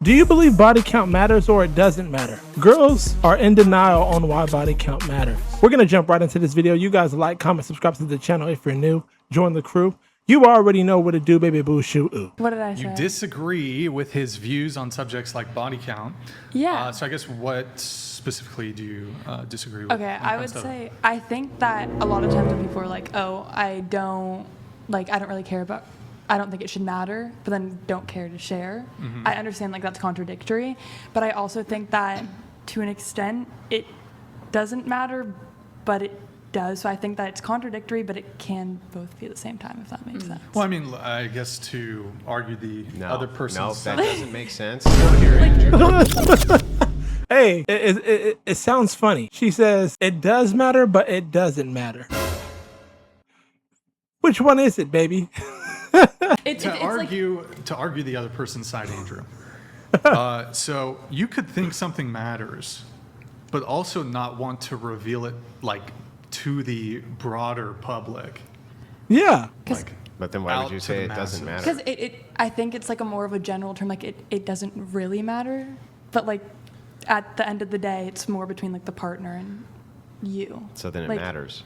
Do you believe body count matters or it doesn't matter? Girls are in denial on why body count matters. We're going to jump right into this video. You guys like, comment, subscribe to the channel if you're new. Join the crew. You already know what to do, baby boo shoo ooh. What did I say? You disagree with his views on subjects like body count. Yeah. So I guess what specifically do you disagree with? Okay, I would say I think that a lot of times when people are like, "Oh, I don't really care about. I don't think it should matter," but then don't care to share. Mm-hmm. I understand that's contradictory, but I also think that to an extent it doesn't matter, but it does. So I think that it's contradictory, but it can both be at the same time, if that makes sense. Well, I mean, I guess to argue the other person's No, side. that doesn't make sense. Hey, it sounds funny. She says, it does matter, but it doesn't matter. Which one is it, baby? To argue the other person's side, Andrew. So you could think something matters, but also not want to reveal it to the broader public. Yeah. But then why would Out you to say the it doesn't masses. matter? Because I think it's a more of a general term. It doesn't really matter, but at the end of the day, it's more between the partner and you. So then it matters.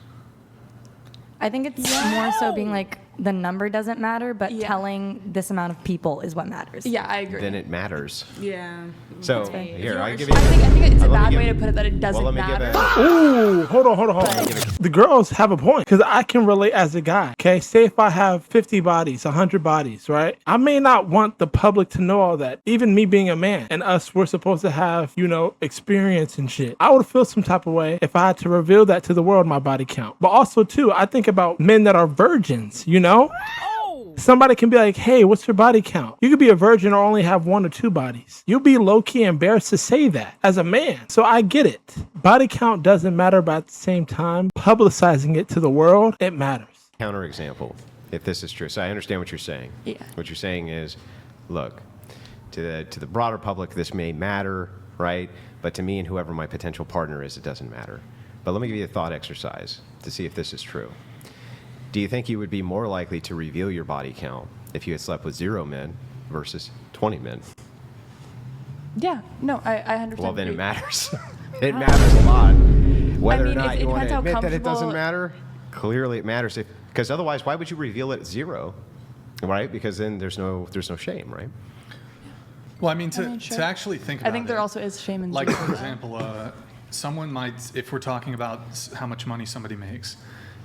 I think it's more so being the number doesn't matter, but Yeah. telling this amount of people is what matters. Yeah, I agree. Then it matters. Yeah. So here, I'll give you. I think it's a let me bad give- way to put it that it doesn't Well, let me give matter. Ooh, hold on. The girls have a point because I can relate as a guy. Okay, say if I have 50 bodies, 100 bodies, right? I may not want the public to know all that. Even me being a man and us, we're supposed to have, experience and shit. I would feel some type of way if I had to reveal that to the world, my body count. But also too, I think about men that are virgins, Somebody can be like, hey, what's your body count? You could be a virgin or only have 1 or 2 bodies. You'll be low-key embarrassed to say that as a man. So I get it. Body count doesn't matter, but at the same time, publicizing it to the world, it matters. Counterexample, if this is true. So I understand what you're saying. Yeah. What you're saying is, look, to the broader public, this may matter, right? But to me and whoever my potential partner is, it doesn't matter. But let me give you a thought exercise to see if this is true. Do you think you would be more likely to reveal your body count if you had slept with 0 men versus 20 men? Yeah, no, I understand. Well, then it matters. It matters a lot. Whether or not it you want depends to how admit that it doesn't comfortable- matter, clearly it matters. Because otherwise, why would you reveal it at 0? Right? Because then there's no shame, right? Well, I mean, sure. to actually think about it. I think there also is shame in Like, zero. for example, someone might, if we're talking about how much money somebody makes,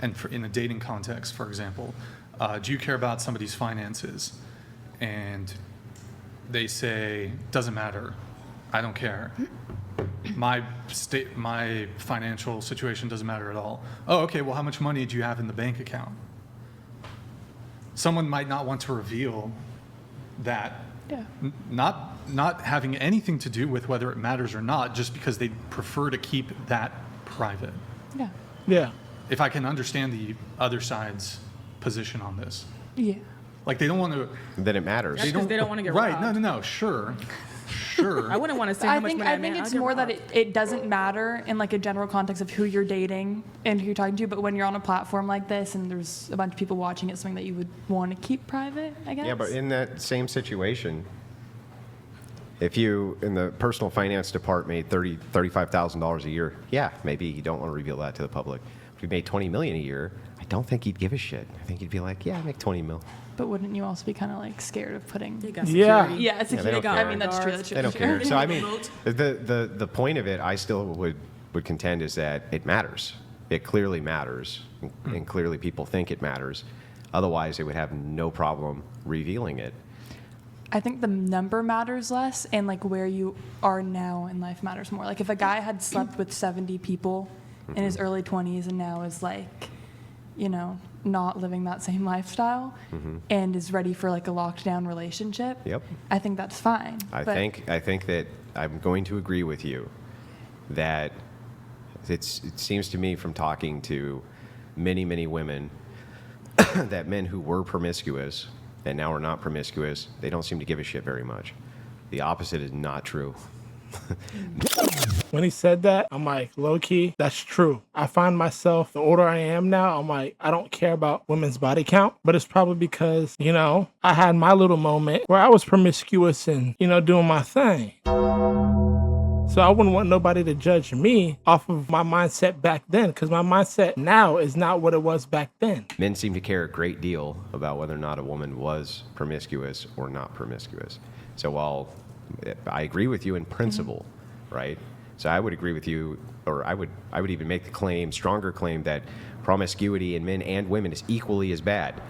and in a dating context, for example, do you care about somebody's finances? And they say, doesn't matter, I don't care. My financial situation doesn't matter at all. Oh, okay, well, how much money do you have in the bank account? Someone might not want to reveal that. Yeah. Not having anything to do with whether it matters or not, just because they prefer to keep that private. Yeah. Yeah. If I can understand the other side's position on this. Yeah. They don't want to. Then it matters. That's 'cause they don't wanna get Right, robbed. no, sure. I wouldn't want to say how much money I made. think it's I'd get more that robbed. it doesn't matter in a general context of who you're dating and who you're talking to, but when you're on a platform like this and there's a bunch of people watching, it's something that you would want to keep private, I guess. Yeah, but in that same situation, if you, in the personal finance department, made $35,000 a year, yeah, maybe you don't want to reveal that to the public. If you made $20 million a year, I don't think he'd give a shit. I think he'd be like, yeah, I make 20 mil. But wouldn't you also be kind of scared of putting? They got Yeah. security. Yeah, it's Yeah, they don't I care. mean, that's true. They don't care. So I mean, the point of it, I still would contend is that it matters. It clearly matters, and clearly people think it matters. Otherwise, they would have no problem revealing it. I think the number matters less, and where you are now in life matters more. If a guy had slept with 70 people in his early 20s and now is not living that same lifestyle and is ready for a locked down relationship, Yep. I think that's fine. I But think that I'm going to agree with you that it seems to me from talking to many women that men who were promiscuous and now are not promiscuous, they don't seem to give a shit very much. The opposite is not true. When he said that, I'm like, low key, that's true. I find myself, the older I am now, I'm like, I don't care about women's body count, but it's probably because, you know, I had my little moment where I was promiscuous and, you know, doing my thing. So I wouldn't want nobody to judge me off of my mindset back then, because my mindset now is not what it was back then. Men seem to care a great deal about whether or not a woman was promiscuous or not promiscuous. So while I agree with you in principle, right? So I would agree with you, or I would even make the claim, stronger claim, that promiscuity in men and women is equally as bad.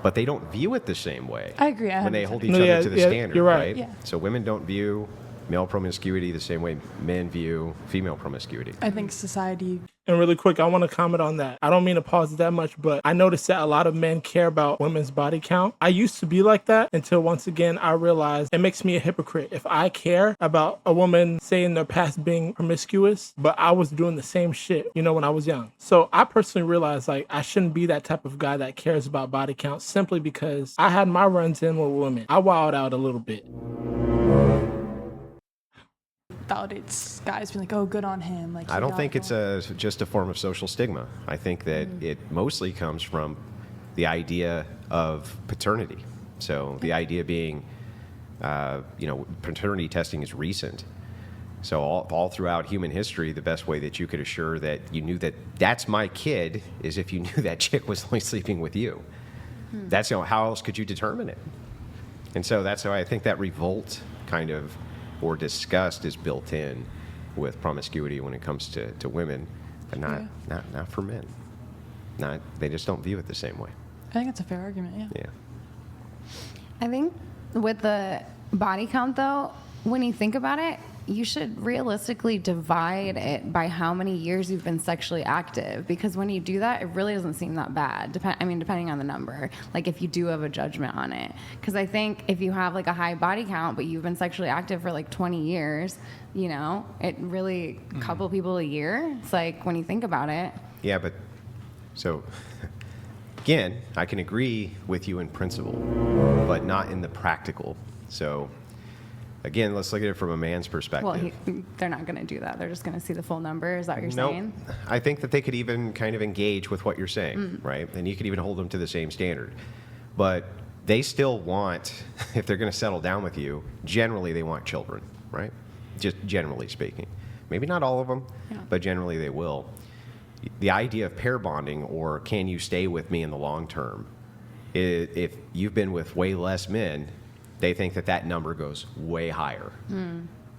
But they don't view it the same way. I agree, When they 100%. hold each No, other yeah, to the yeah, standard, you're right. Yeah. So women don't view male promiscuity the same way men view female promiscuity. I think society. And really quick, I want to comment on that. I don't mean to pause it that much, but I noticed that a lot of men care about women's body count. I used to be like that until once again I realized it makes me a hypocrite. If I care about a woman, say in their past, being promiscuous, but I was doing the same shit, you know, when I was young. So I personally realized like I shouldn't be that type of guy that cares about body count, simply because I had my runs in with women. I wilded out a little bit. Validates guys being like, oh, good on him. Like, I he don't got think it it's all. just a form of social stigma. I think that it mostly comes from the idea of paternity. So the idea being, you know, paternity testing is recent. So all throughout human history, the best way that you could assure that you knew that that's my kid is if you knew that chick was only sleeping with you. That's, you know, how else could you determine it? And so that's how I think that revolt kind of, or disgust, is built in with promiscuity when it comes to women, but not for men. They just don't view it the same way. I think it's a fair argument, yeah. Yeah. I think with the body count, though, when you think about it, you should realistically divide it by how many years you've been sexually active, because when you do that, it really doesn't seem that bad. Depending on the number, like if you do have a judgment on it. Because I think if you have like a high body count, but you've been sexually active for like 20 years, you know, it really, a couple people a year. It's like, when you think about it. Yeah, but so again, I can agree with you in principle, but not in the practical. So again, let's look at it from a man's perspective. Well, they're not going to do that. They're just going to see the full number. Is that what you're Nope. saying? I think that they could even kind of engage with what you're saying, right? And you could even hold them to the same standard. But they still want, if they're going to settle down with you, generally they want children, right? Just generally speaking. Maybe not all of them, but generally they will. The idea of pair bonding, or can you stay with me in the long term, if you've been with way less men, they think that that number goes way higher,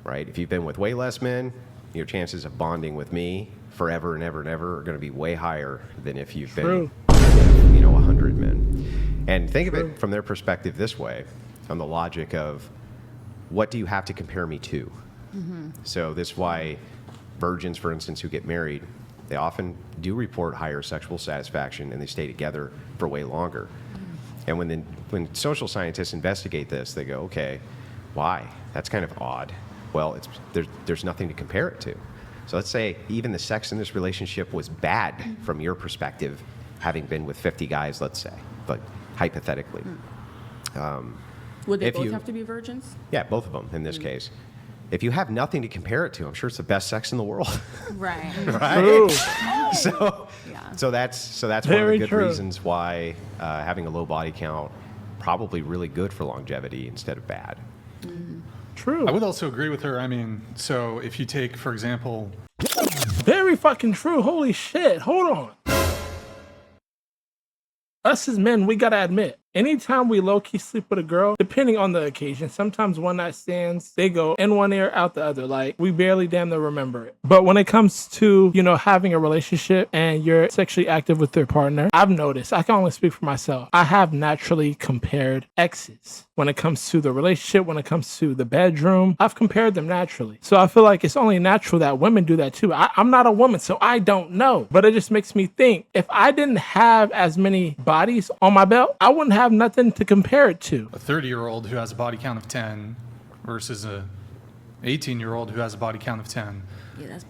right? If you've been with way less men, your chances of bonding with me forever and ever and ever are going to be way higher than if you've been with, you know, 100 men. And think of it from their perspective this way, on the logic of, what do you have to compare me to? So this is why virgins, for instance, who get married, they often do report higher sexual satisfaction, and they stay together for way longer. And when social scientists investigate this, they go, okay, why? That's kind of odd. Well, there's nothing to compare it to. So let's say even the sex in this relationship was bad from your perspective, having been with 50 guys, let's say, but hypothetically. Would they If both you- have to be virgins? Yeah, both of them in this case. If you have nothing to compare it to, I'm sure it's the best sex in the world. Right. True. So that's one of Very the good true. reasons why having a low body count probably really good for longevity instead of bad. True. I would also agree with her. I mean, so if you take, for example, Very fucking true. Holy shit. Hold on. Us as men, we gotta admit, anytime we low-key sleep with a girl, depending on the occasion, sometimes one night stands, they go in one ear, out the other. Like, we barely damn near remember it. But when it comes to, you know, having a relationship and you're sexually active with your partner, I've noticed, I can only speak for myself, I have naturally compared exes. When it comes to the relationship, when it comes to the bedroom, I've compared them naturally. So I feel like it's only natural that women do that too. I'm not a woman, so I don't know. But it just makes me think, if I didn't have as many bodies on my belt, I wouldn't have nothing to compare it to. a 30-year-old who has a body count of 10 versus a 18-year-old who has a body count of 10,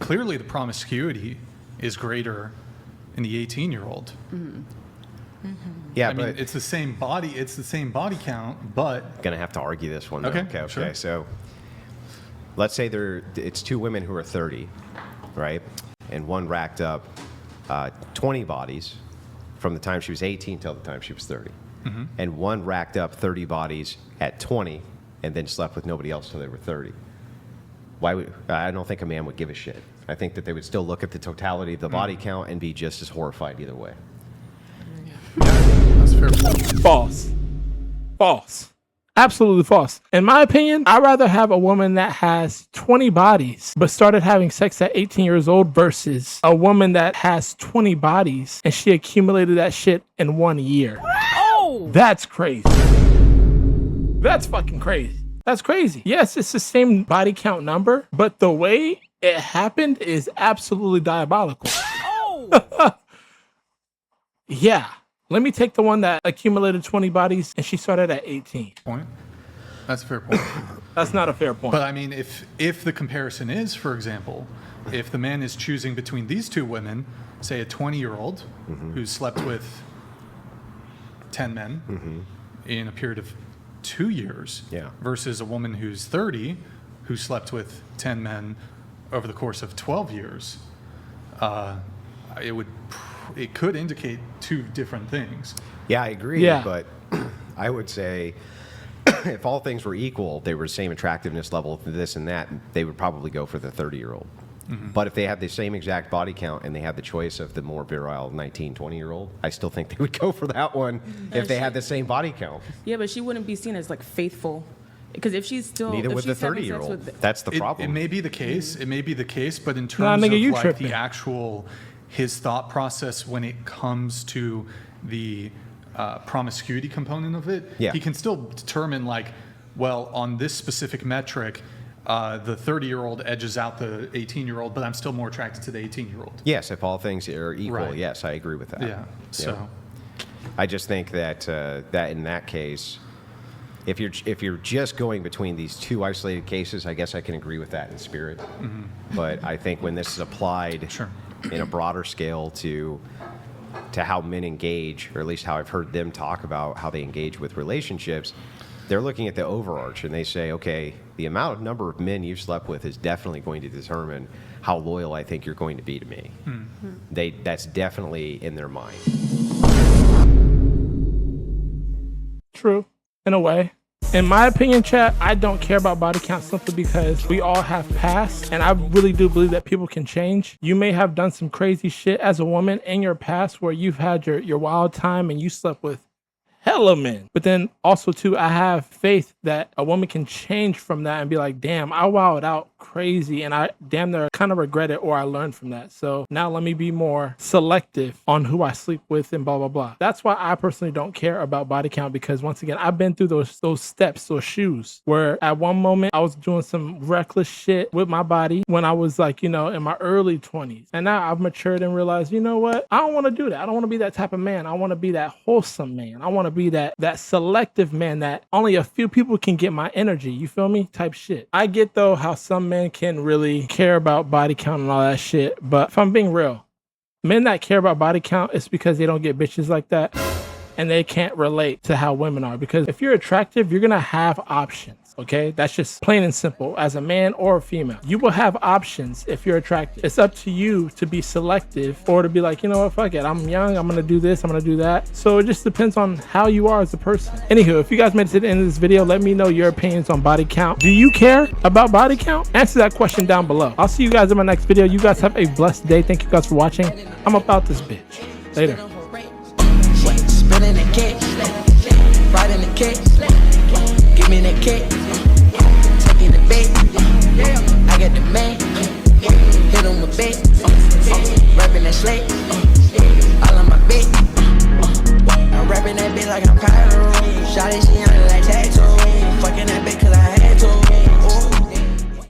clearly the promiscuity is greater in the 18-year-old. Yeah, I mean, but it's the same body count, but gonna have to argue this one. Though. Okay, Okay. sure. So let's say it's two women who are 30, right? And one racked up 20 bodies from the time she was 18 till the time she was 30. And one racked up 30 bodies at 20 and then slept with nobody else till they were 30. I don't think a man would give a shit. I think that they would still look at the totality of the body count and be just as horrified either way. That's fair point. False. False. Absolutely false. In my opinion, I'd rather have a woman that has 20 bodies but started having sex at 18 years old versus a woman that has 20 bodies and she accumulated that shit in 1 year. Oh! That's crazy. That's fucking crazy. That's crazy. Yes, it's the same body count number, but the way it happened is absolutely diabolical. Oh! Yeah. Let me take the one that accumulated 20 bodies and she started at 18. Point. That's a fair point. That's not a fair point. But I mean, if the comparison is, for example, if the man is choosing between these two women, say a 20-year-old who slept with 10 men in a period of 2 years versus a woman who's 30 who slept with 10 men over the course of 12 years, it could indicate two different things. Yeah, I agree. Yeah. But I would say if all things were equal, they were the same attractiveness level, this and that, they would probably go for the 30-year-old. But if they had the same exact body count and they had the choice of the more virile 19, 20-year-old, I still think they would go for that one if they had the same body count. Yeah, but she wouldn't be seen as like faithful. Because if she's still... Neither if would the she's having sex 30-year-old. with- That's the It problem. may be the case. It may be the case, but in Nah, terms nigga, you of like tripping. the actual his thought process when it comes to the promiscuity component of it, Yeah. he can still determine like, well, on this specific metric, the 30-year-old edges out the 18-year-old, but I'm still more attracted to the 18-year-old. Yes, if all things are equal, Right. yes, I agree with that. Yeah. So. Yeah. I just think that that in that case, if you're just going between these two isolated cases, I guess I can agree with that in spirit. But I think when this is applied Sure. in a broader scale to how men engage, or at least how I've heard them talk about how they engage with relationships, they're looking at the overarch and they say, okay, the number of men you've slept with is definitely going to determine how loyal I think you're going to be to me. That's definitely in their mind. True, in a way. In my opinion, chat, I don't care about body count simply because we all have past, and I really do believe that people can change. You may have done some crazy shit as a woman in your past where you've had your wild time and you slept with hella men. But then also too, I have faith that a woman can change from that and be like, damn, I wowed out crazy and I damn near kind of regret it or I learned from that. So now let me be more selective on who I sleep with and blah, blah, blah. That's why I personally don't care about body count because once again, I've been through those steps, those shoes where at one moment I was doing some reckless shit with my body when I was like, in my early 20s. And now I've matured and realized, you know what? I don't want to do that. I don't want to be that type of man. I want to be that wholesome man. I want to be that selective man that only a few people can get my energy. You feel me? Type shit. I get though how some men can really care about body count and all that shit. But if I'm being real, men that care about body count is because they don't get bitches like that and they can't relate to how women are. Because if you're attractive, you're going to have options. Okay, that's just plain and simple. As a man or a female, you will have options if you're attractive. It's up to you to be selective or to be like, you know what, fuck it. I'm young. I'm going to do this. I'm going to do that. So it just depends on how you are as a person. Anywho, if you guys made it to the end of this video, let me know your opinions on body count. Do you care about body count? Answer that question down below. I'll see you guys in my next video. You guys have a blessed day. Thank you guys for watching. I'm about this bitch. Later. Spinning the cake, riding the cake, give me the cake, taking the bait, I got the man, hit on my bait, rapping that slate.